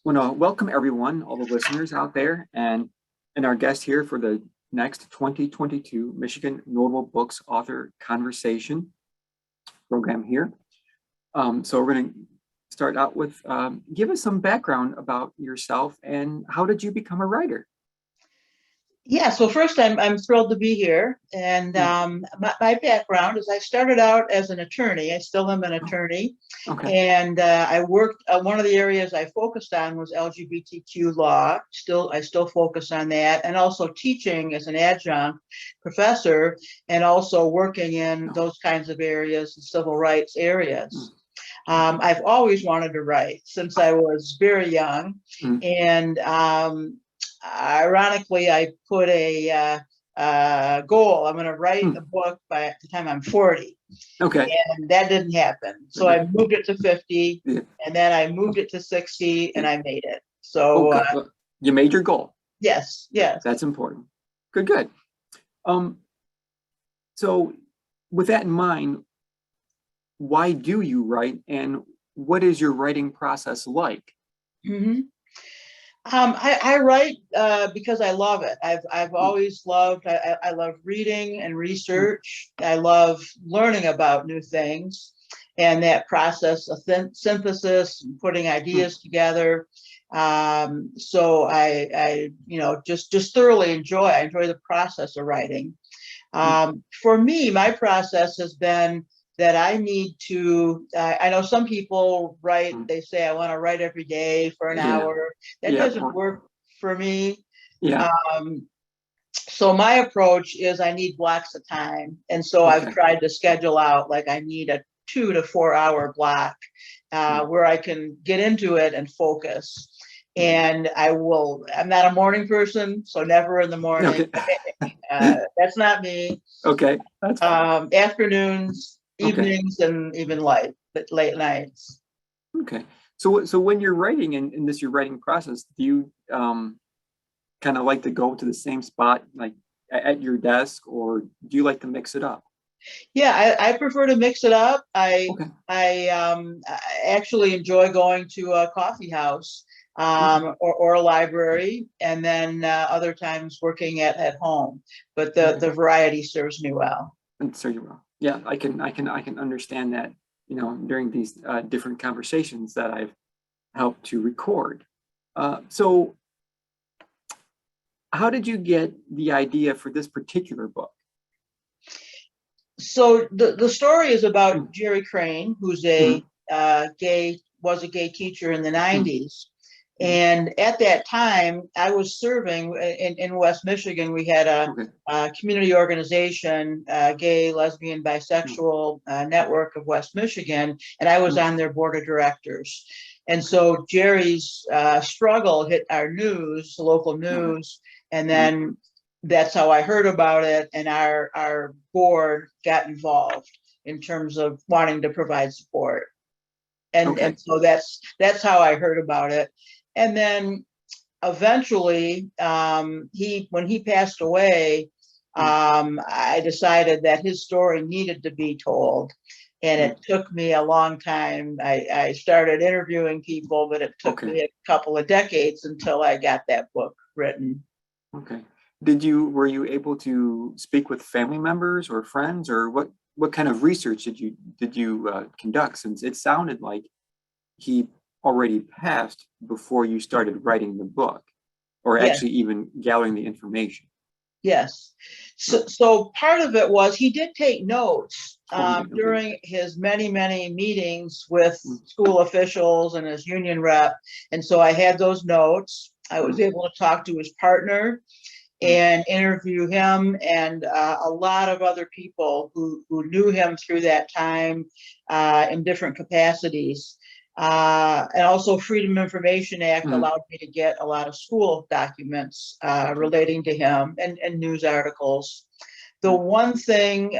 Want to welcome everyone, all the listeners out there, and our guest here for the next 2022 Michigan Notable Books Author Conversation program here. So we're going to start out with give us some background about yourself and how did you become a writer? Yeah, so first I'm thrilled to be here. And my background is I started out as an attorney. I still am an attorney. Okay. And I worked, one of the areas I focused on was LGBTQ law. I still focus on that, and also teaching as an adjunct professor, and also working in those kinds of areas, the civil rights areas. I've always wanted to write since I was very young. And ironically, I put a goal. I'm going to write a book by the time I'm 40. Okay. And that didn't happen. So I moved it to 50, and then I moved it to 60, and I made it. So you made your goal. Yes. That's important. Good. So with that in mind, why do you write, and what is your writing process like? I write because I love it. I've always loved. I love reading and research. I love learning about new things, and that process of synthesis and putting ideas together. So I just thoroughly enjoy. I enjoy the process of writing. For me, my process has been that I need to, I know some people write, they say, I want to write every day for an hour. That doesn't work for me. So my approach is I need blocks of time. And so I've tried to schedule out, like I need a 2 to 4 hour block where I can get into it and focus. And I'm not a morning person, so never in the morning. That's not me. Okay. Afternoons, evenings, and even late nights. Okay. So when you're writing in this your writing process, do you kind of like to go to the same spot, like at your desk, or do you like to mix it up? Yeah, I prefer to mix it up. I actually enjoy going to a coffee house or a library, and then other times working at home. But the variety serves me well. It serves you well. Yeah, I can understand that. During these different conversations that I've helped to record. So, how did you get the idea for this particular book? So the story is about Jerry Crane, who's was a gay teacher in the 90s. And at that time, I was serving in West Michigan. We had a community organization, gay, lesbian, bisexual network of West Michigan, and I was on their board of directors. And so Jerry's struggle hit our news, local news, and then that's how I heard about it, and our board got involved in terms of wanting to provide support. And so that's how I heard about it. And then eventually, when he passed away, I decided that his story needed to be told. And it took me a long time. I started interviewing people, but it took me a couple of decades until I got that book written. Okay. Were you able to speak with family members or friends, or what kind of research did you conduct, since it sounded like he already passed before you started writing the book, or actually even gathering the information? Yes. So part of it was he did take notes during his many meetings with school officials and his union rep. And so I had those notes. I was able to talk to his partner and interview him and a lot of other people who knew him through that time in different capacities. And also Freedom of Information Act allowed me to get a lot of school documents relating to him and news articles. The one thing,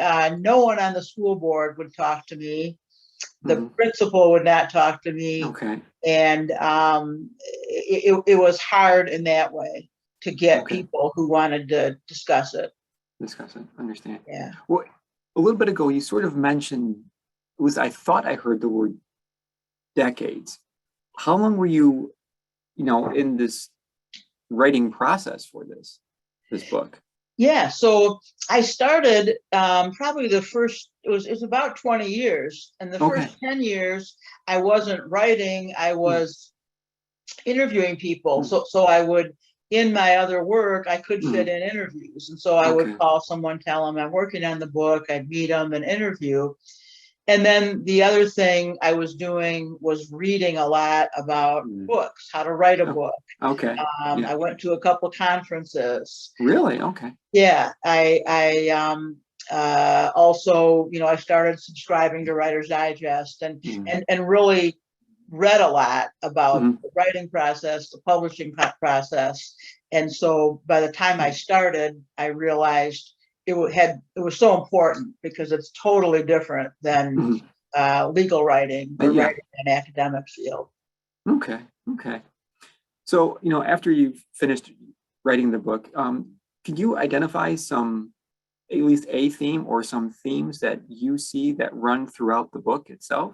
no one on the school board would talk to me. The principal would not talk to me. And it was hard in that way to get people who wanted to discuss it. Understand. Yeah. Well, a little bit ago, you sort of mentioned, I thought I heard the word decades. How long were you in this writing process for this book? Yeah, so I started probably it was about 20 years. And the Okay. first 10 years, I wasn't writing, I was interviewing people. So I would, in my other work, I could fit in interviews. And so I would call someone, tell them I'm working on the book, I'd meet them and interview. And then the other thing I was doing was reading a lot about books, how to write a book. Okay. I went to a couple conferences. Really? Okay. Yeah, I also, I started subscribing to Writer's Digest and really read a lot about the writing process, the publishing process. And so by the time I started, I realized it was so important because it's totally different than legal writing or writing in an academic field. Okay. Okay. So, after you've finished writing the book, can you identify at least a theme or some themes that you see that run throughout the book itself?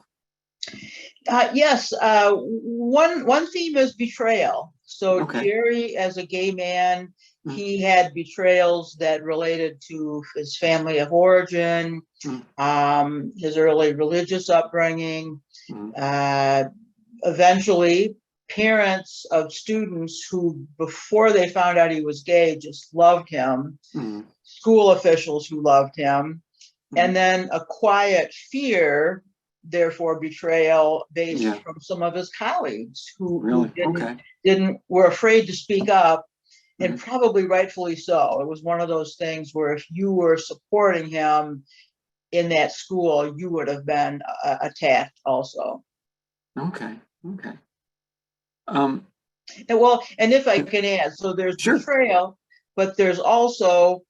Yes, one theme is betrayal. So Okay. Jerry, as a gay man, he had betrayals that related to his family of origin, his early religious upbringing, eventually parents of students who, before they found out he was gay, just loved him, school officials who loved him, and then a quiet fear, therefore betrayal, based from some of his colleagues who were afraid to speak up, and probably rightfully so. It was one of those things where if you were supporting him in that school, you would have been attacked also. Okay. Okay. And if I can add, so there's betrayal, but there's also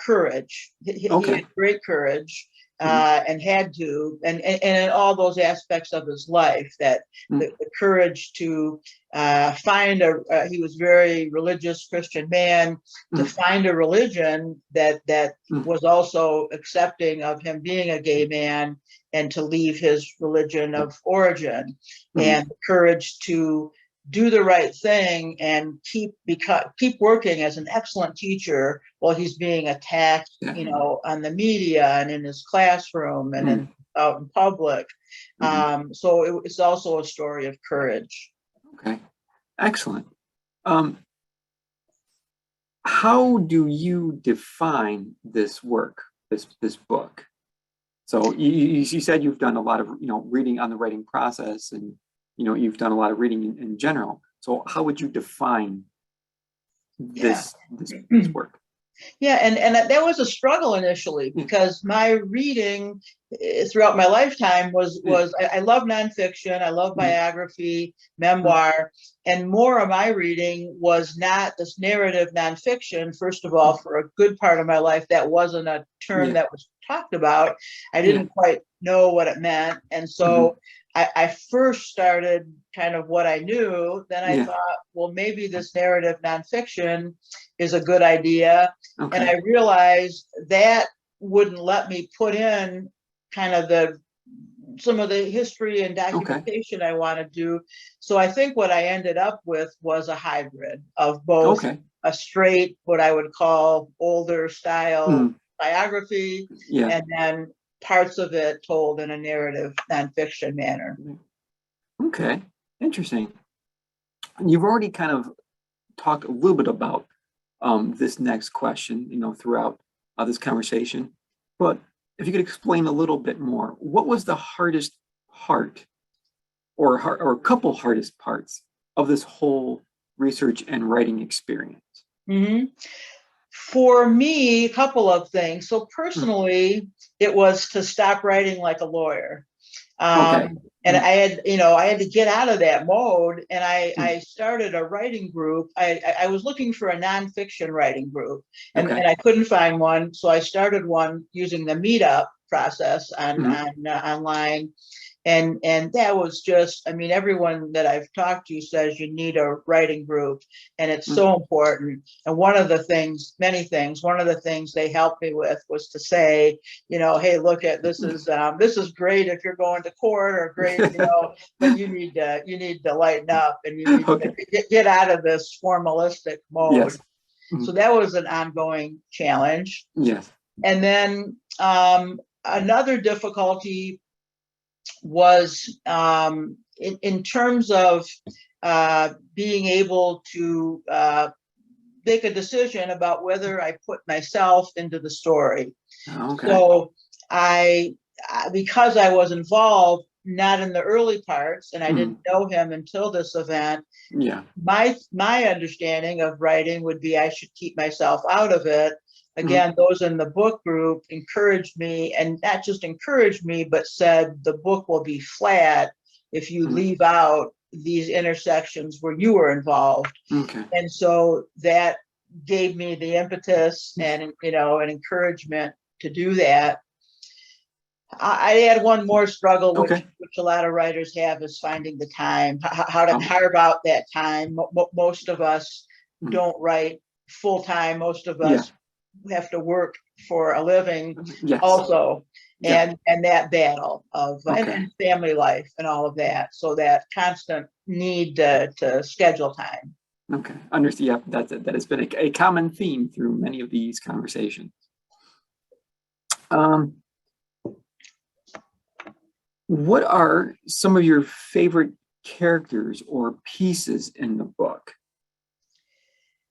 courage. He had great courage and had to, and in all those aspects of his life, that the courage to he was very religious Christian man, to find a religion that was also accepting of him being a gay man, and to leave his religion of origin, and the courage to do the right thing and keep working as an excellent teacher while he's being attacked, on the media and in his classroom and out in public. So it's also a story of courage. Okay, excellent. How do you define this work, this book? So you said you've done a lot of reading on the writing process, and you've done a lot of reading in general. So how would you define this work? Yeah, and that was a struggle initially, because my reading throughout my lifetime was I love nonfiction, I love biography, memoir, and more of my reading was not this narrative nonfiction. First of all, for a good part of my life, that wasn't a term that was talked about. I didn't quite know what it meant, and so I first started kind of what I knew. Then I thought, well, maybe this narrative nonfiction is a good idea. Okay. And I realized that wouldn't let me put in kind of some of the history and documentation I want to do. So I think what I ended up with was a hybrid of both a straight, what I would call older style biography, and then parts of it told in a narrative nonfiction manner. Okay, interesting. You've already kind of talked a little bit about this next question, throughout this conversation, but if you could explain a little bit more, what was the hardest part, or a couple hardest parts of this whole research and writing experience? For me, a couple of things. So personally, it was to stop writing like a lawyer. And I had to get out of that mode, and I started a writing group. I was looking for a nonfiction writing group, and I couldn't find one, so I started one using the meetup process online. And that was just, I mean, everyone that I've talked to says you need a writing group, and it's so important. And one of the things they helped me with was to say, hey, look at this is great if you're going to court, or great, but you need to lighten up, and you need Okay. to get out of this formalistic mode. Yes. So that was an ongoing challenge. Yes. And then another difficulty was in terms of being able to make a decision about whether I put myself into the story. Okay. So because I was involved, not in the early parts, and I didn't know him until this event. Yeah. My understanding of writing would be I should keep myself out of it. Again, those in the book group encouraged me, and not just encouraged me, but said the book will be flat if you leave out these intersections where you were involved. Okay. And so that gave me the impetus and an encouragement to do that. I had one more struggle, which a lot of writers have, is finding the time, how to carve out that time. Most of us don't write full time. Most of us have to work for a living also. And that battle of and family life and all of that. So that constant need to schedule time. Okay. Understand. Yeah, that has been a common theme through many of these conversations. What are some of your favorite characters or pieces in the book?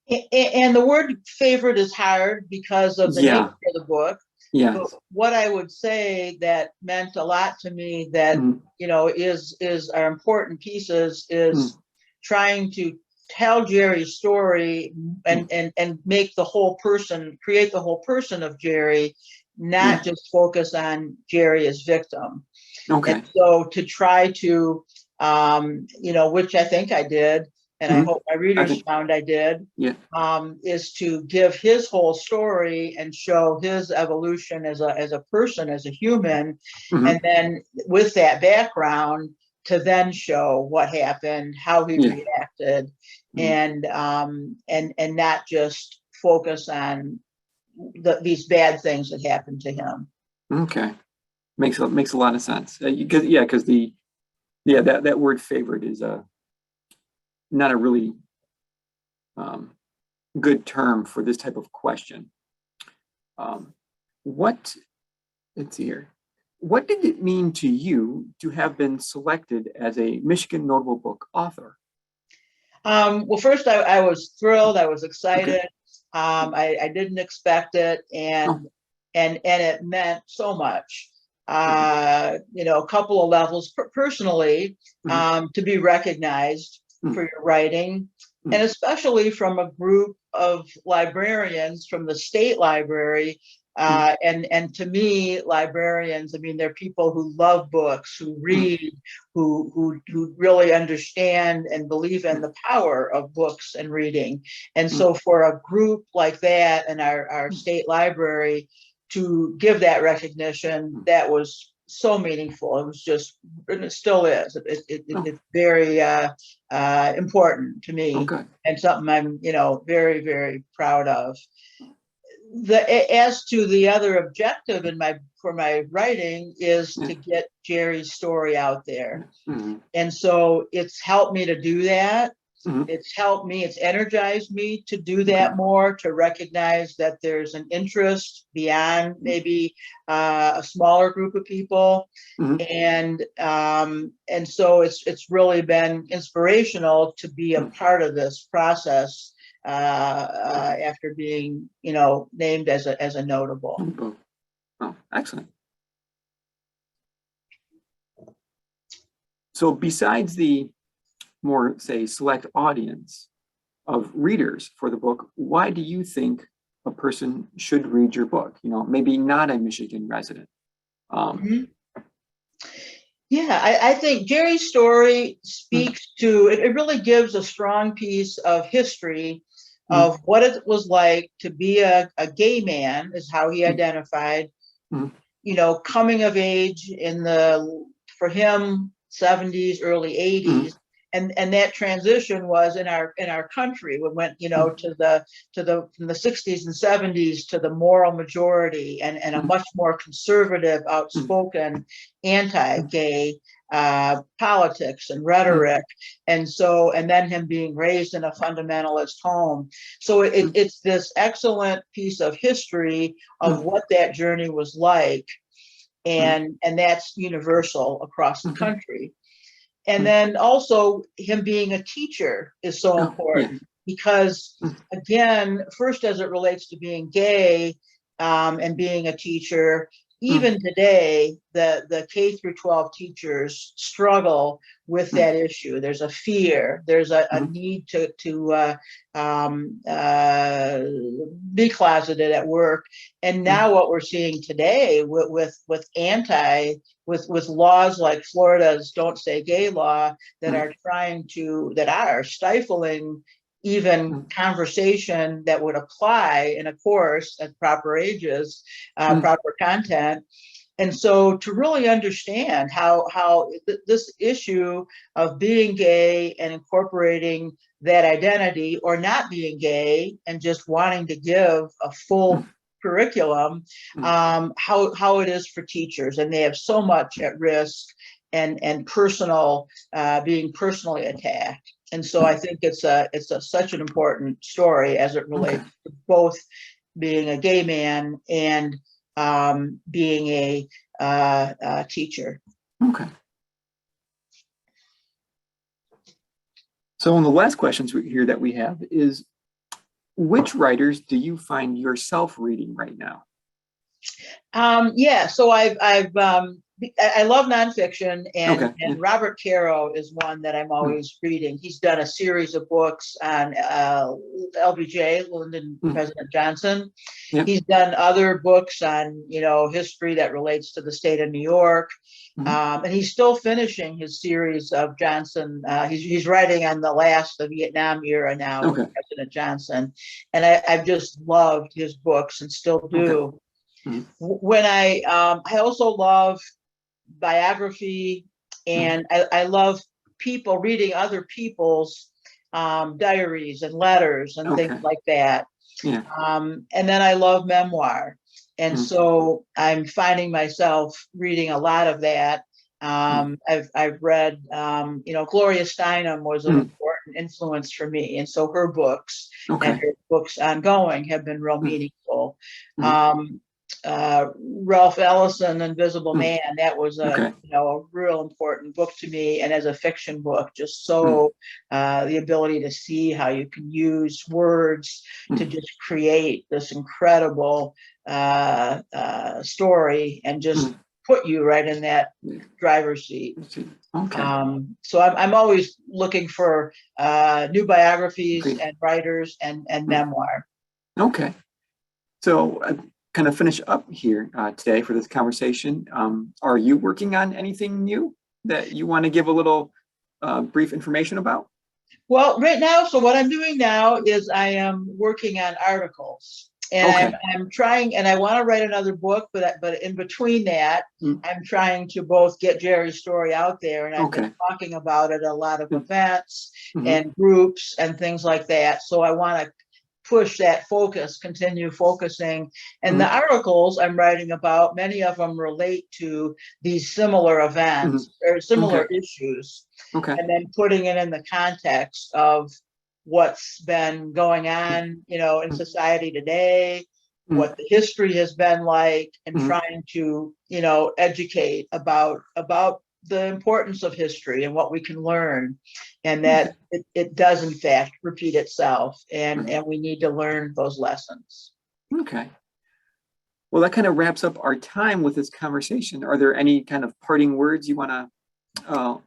And the word favorite is hard because of the nature of the book. Yes. But what I would say that meant a lot to me that, is our important pieces is trying to tell Jerry's story and make the whole person, create the whole person of Jerry, not just focus on Jerry as victim. Okay. And so to try to, which I think I did, and I hope my readers found I did, is to give his whole story and show his evolution as a person, as a human, and then with that background to then show what happened, how he reacted, and not just focus on these bad things that happened to him. Okay, makes a lot of sense. Because that word favorite is not a really good term for this type of question. Let's see here. What did it mean to you to have been selected as a Michigan Notable Book author? Well, first I was thrilled. I was excited. I didn't expect it, and it meant so much. A couple of levels personally, to be recognized for your writing, and especially from a group of librarians from the state library. And to me, librarians, I mean, they're people who love books, who read, who really understand and believe in the power of books and reading. And so for a group like that in our state library to give that recognition, that was so meaningful. It was just, and it still is. It's very important to me, and something I'm, very, very proud of. As to the other objective for my writing is to get Jerry's story out there. And so it's helped me to do that. It's energized me to do that more, to recognize that there's an interest beyond maybe a smaller group of people. And so it's really been inspirational to be a part of this process after being, named as a notable. Oh, excellent. So besides the more, say, select audience of readers for the book, why do you think a person should read your book? Maybe not a Michigan resident. Yeah, I think Jerry's story speaks to, it really gives a strong piece of history of what it was like to be a gay man, is how he identified, coming of age in the for him, 70s, early 80s. And that transition was in our country. We went, to the from the 60s and 70s to the moral majority and a much more conservative, outspoken, anti-gay politics and rhetoric. And then him being raised in a fundamentalist home. So it's this excellent piece of history of what that journey was like. And that's universal across the country. And then also him being a teacher is so important because, again, first as it relates to being gay and being a teacher, even today, the K through 12 teachers struggle with that issue. There's a fear. There's a need to be closeted at work. And now what we're seeing today with laws like Florida's Don't Say Gay law that are stifling even conversation that would apply in a course at proper ages, proper content. And so to really understand how this issue of being gay and incorporating that identity, or not being gay and just wanting to give a full curriculum, how it is for teachers, and they have so much at risk and personal, being personally attacked. And so I think it's such an important story as it relates to both being a gay man and being a teacher. Okay. So one of the last questions here that we have is, which writers do you find yourself reading right now? So I love nonfiction, and Robert Caro is one that I'm always reading. He's done a series of books on LBJ, Lyndon President Johnson. He's done other books on history that relates to the state of New York, and he's still finishing his series of Johnson. He's writing on the last of the Vietnam era now with President Johnson, and I've just loved his books and still do. When I also love biography, and I love people reading other people's diaries and letters and things like that. And then I love memoir. And so I'm finding myself reading a lot of that. I've read, Gloria Steinem was an important influence for me. And so her books and her books ongoing have been real meaningful. Ralph Ellison, Invisible Man, that was a real important book to me, and as a fiction book, just so the ability to see how you can use words to just create this incredible story and just put you right in that driver's seat. So I'm always looking for new biographies and writers and memoir. Okay. So kind of finish up here today for this conversation. Are you working on anything new that you want to give a little brief information about? Well, right now, so what I'm doing now is I am working on articles, and I'm trying, and I want to write another book, but in between that, I'm trying to both get Jerry's story out there, and I've been talking about it at a lot of events and groups and things like that. So I want to push that focus, continue focusing. And the articles I'm writing about, many of them relate to these similar events or similar issues. And then putting it in the context of what's been going on, in society today, what the history has been like, and trying to, educate about the importance of history and what we can learn, and that it does in fact repeat itself, and we need to learn those lessons. Okay. Well, that kind of wraps up our time with this conversation. Are there any kind of parting words you want to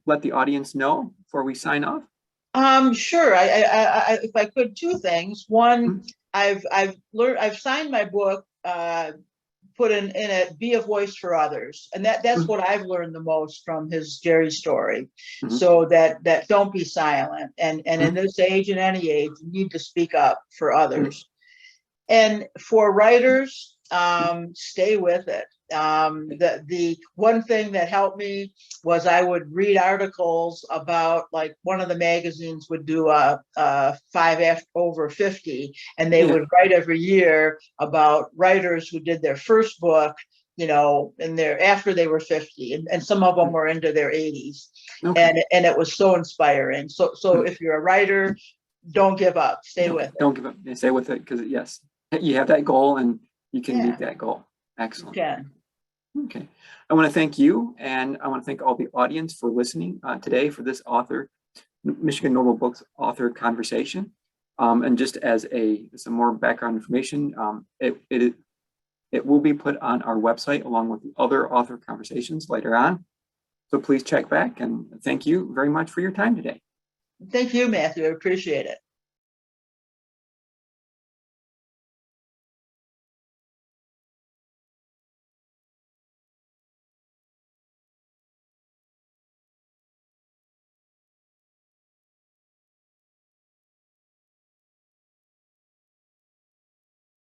let the audience know before we sign off? Sure. I if I could, two things. One, I've signed my book, put in it, be a voice for others. And that's what I've learned the most from Jerry's story. So that don't be silent. And in this age and any age, you need to speak up for others. And for writers, stay with it. The one thing that helped me was I would read articles about, like, one of the magazines would do a 5 over 50, and they would write every year about writers who did their first book, you know, in their after they were 50, and some of them were into their 80s. Okay. And it was so inspiring. So if you're a writer, don't give up. Stay with it. Don't give up. Stay with it, because yes, you have that goal and you can meet that goal. Excellent. Okay. I want to thank you, and I want to thank all the audience for listening today for this Michigan Notable Books author conversation. And just as some more background information, it will be put on our website along with the other author conversations later on. So please check back, and thank you very much for your time today. Thank you, Matthew. I appreciate it.